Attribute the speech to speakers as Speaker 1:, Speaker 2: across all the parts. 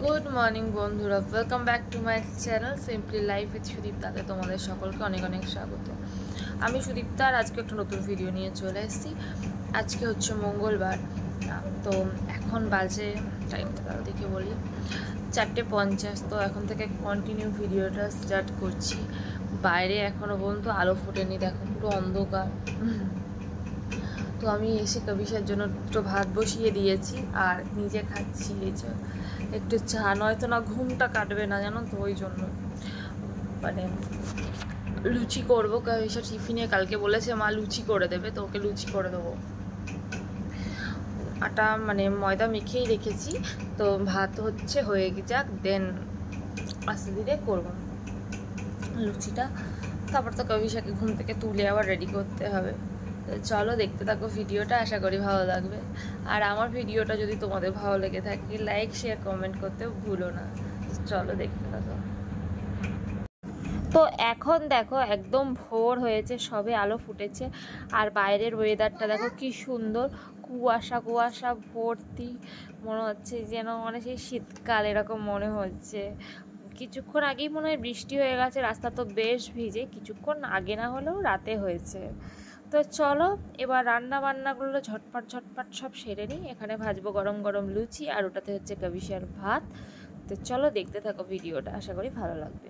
Speaker 1: Good morning বন্ধুরা, welcome back to my channel simply life with সুদীপ্তাতে তোমাদের সকলকে অনেক অনেক স্বাগত। আমি সুদীপ্তা আর আজকে একটা নতুন ভিডিও নিয়ে চলে এসেছি। আজকে হচ্ছে মঙ্গলবার, তো এখন বাজে টাইমটা তারা দেখে বলি 4:50। তো এখন থেকে কন্টিনিউ ভিডিওটা স্টার্ট করছি। বাইরে এখনও পর্যন্ত আলো ফোটেনি, দেখো পুরো অন্ধকার। তো আমি এসে কবিশের জন্য একটু ভাত বসিয়ে দিয়েছি আর নিজে খাচ্ছি এই যে একটু চা, নয়তো না ঘুমটা কাটবে না জানো তো, ওই জন্য মানে লুচি করবো। কবিশা টিফিনে কালকে বলেছে মা লুচি করে দেবে, তো ওকে লুচি করে দেবো। আটা মানে ময়দা মেখেই রেখেছি, তো ভাত হচ্ছে হয়ে যাক, দেন আস্তে ধীরে করবো লুচিটা। তারপর তো কবিশাকে ঘুম থেকে তুলে আবার রেডি করতে হবে। তো চলো দেখতে থাকো ভিডিওটা, আশা করি ভালো লাগবে। আর আমার ভিডিওটা যদি তোমাদের ভালো লেগে থাকে লাইক শেয়ার কমেন্ট করতে ভুলো না। চলো দেখতে থাকো। তো এখন দেখো একদম ভোর হয়েছে, সবে আলো ফুটেছে আর বাইরের ওয়েদারটা দেখো কি সুন্দর, কুয়াশা কুয়াশা ভর্তি। মনে হচ্ছে যেন মানে সেই শীতকাল এরকম মনে হচ্ছে। কিছুক্ষণ আগেই মনে হয় বৃষ্টি হয়ে গেছে, রাস্তা তো বেশ ভিজে, কিছুক্ষণ আগে না হলেও রাতে হয়েছে। তো চলো এবার রান্না বান্নাগুলো ঝটপট ঝটপট সব সেরে নিই। এখানে ভাজবো গরম গরম লুচি আর ওটাতে হচ্ছে কবিশার ভাত। তো চলো দেখতে থাকো ভিডিওটা, আশা করি ভালো লাগবে।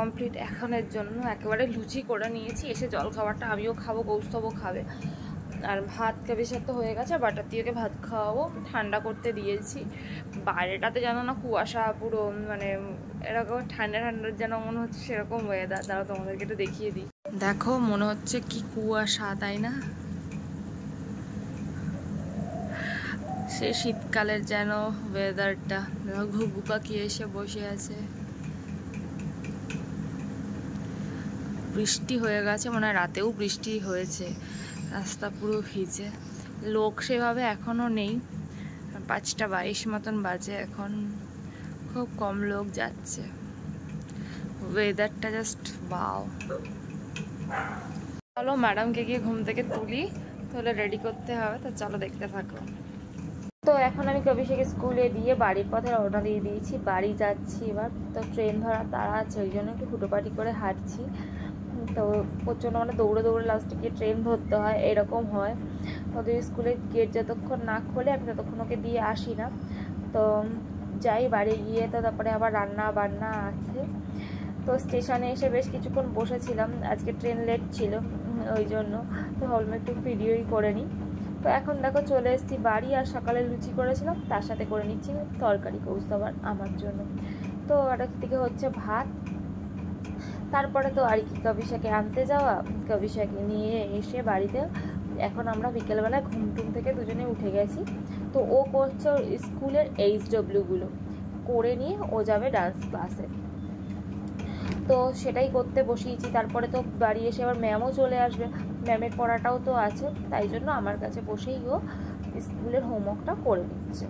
Speaker 1: কমপ্লিট এখনের জন্য একেবারে লুচি করে নিয়েছি। এসে জল খাবারটা আমিও খাবো, কৌস্তবও খাবে। আর ভাত কবিশার তো হয়ে গেছে, বাটার দিয়ে ভাত খাওয়াবো, ঠান্ডা করতে দিয়েছি। বাইরেটাতে যেন না কুয়াশা পুরো, মানে এরকম ঠান্ডা ঠান্ডা যেন মনে হচ্ছে সেরকম ওয়েদার। তারা তোমাদেরকে একটু দেখিয়ে দিই, দেখো মনে হচ্ছে কি কুয়াশা, তাই না? সে শীতকালের যেন ওয়েদারটা। দেখো ঘুঘু কি এসে বসে আছে। বৃষ্টি হয়ে গেছে, মনে হয় রাতেও বৃষ্টি হয়েছে, রাস্তা পুরো ভিজে। লোক সেভাবে এখনও নেই, 5:22 মতন বাজে এখন, খুব কম লোক যাচ্ছে। ওয়েদারটা জাস্ট ওয়াও। চলো ম্যাডামকে গিয়ে ঘুম থেকে তুলি, তাহলে রেডি করতে হবে। তো চলো দেখতে থাকো। তো এখন আমি কবিশাকে স্কুলে দিয়ে বাড়ির পথে রওনা দিয়ে দিয়েছি, বাড়ি যাচ্ছি এবার। তো ট্রেন ধরার তাড়া আছে, ওই জন্য একটু হুটোপাটি করে হাঁটছি। তো প্রচণ্ড মানে দৌড়ে দৌড়ে লাস্টে গিয়ে ট্রেন ধরতে হয়, এরকম হয়। ওদের স্কুলের গেট যতক্ষণ না খোলে আমি ততক্ষণ ওকে দিয়ে আসি না। তো যাই বাড়ি গিয়ে, তো তারপরে আবার রান্না বান্না আছে। তো স্টেশনে এসে বেশ কিছুক্ষণ বসেছিলাম, আজকে ট্রেন লেট ছিল, ওই জন্য তো ভাবলাম একটু ভিডিওই করে নিই। তো এখন দেখো চলে এসেছি বাড়ি, আর সকালে লুচি করেছিলাম তার সাথে করে নিচ্ছি তরকারি কৌস্তবার আমার জন্য। তো ওটা থেকে হচ্ছে ভাত। তারপরে তো আর কি কবিশাকে আনতে যাওয়া, কবিশাকে নিয়ে এসে বাড়িতে এখন আমরা বিকেলবেলায় ঘুমটুম থেকে দুজনে উঠে গেছি। তো ও করছে ওর স্কুলের HWগুলো করে নিয়ে ও যাবে ডান্স ক্লাসে, তো সেটাই করতে বসিয়েছি। তারপরে তো বাড়ি এসে আবার ম্যামও চলে আসবে, ম্যামের পড়াটাও তো আছে, তাই জন্য আমার কাছে বসেই ও স্কুলের হোমওয়ার্কটা করে নিচ্ছে।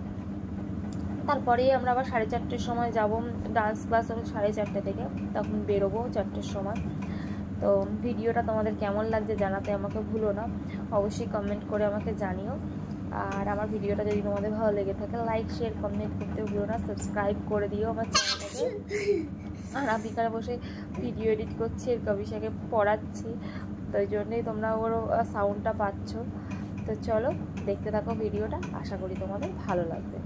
Speaker 1: তারপরেই আমরা আবার 4:30-র সময় যাব ডান্স ক্লাস, হবে 4:30 থেকে, তখন বেরোবো 4-টের সময়। তো ভিডিওটা তোমাদের কেমন লাগছে জানাতে আমাকে ভুলো না, অবশ্যই কমেন্ট করে আমাকে জানিও। আর আমার ভিডিওটা যদি তোমাদের ভালো লেগে থাকে লাইক শেয়ার কমেন্ট করতে ভুলো না, সাবস্ক্রাইব করে দিও আমার চ্যানেলটাকে। আর আমি এখানে বসে ভিডিও এডিট করছি, আর কবিশাকে পড়াচ্ছি, তো ওই জন্যই তোমরা ওর সাউন্ডটা পাচ্ছ। তো চলো দেখতে থাকো ভিডিওটা, আশা করি তোমাদের ভালো লাগবে।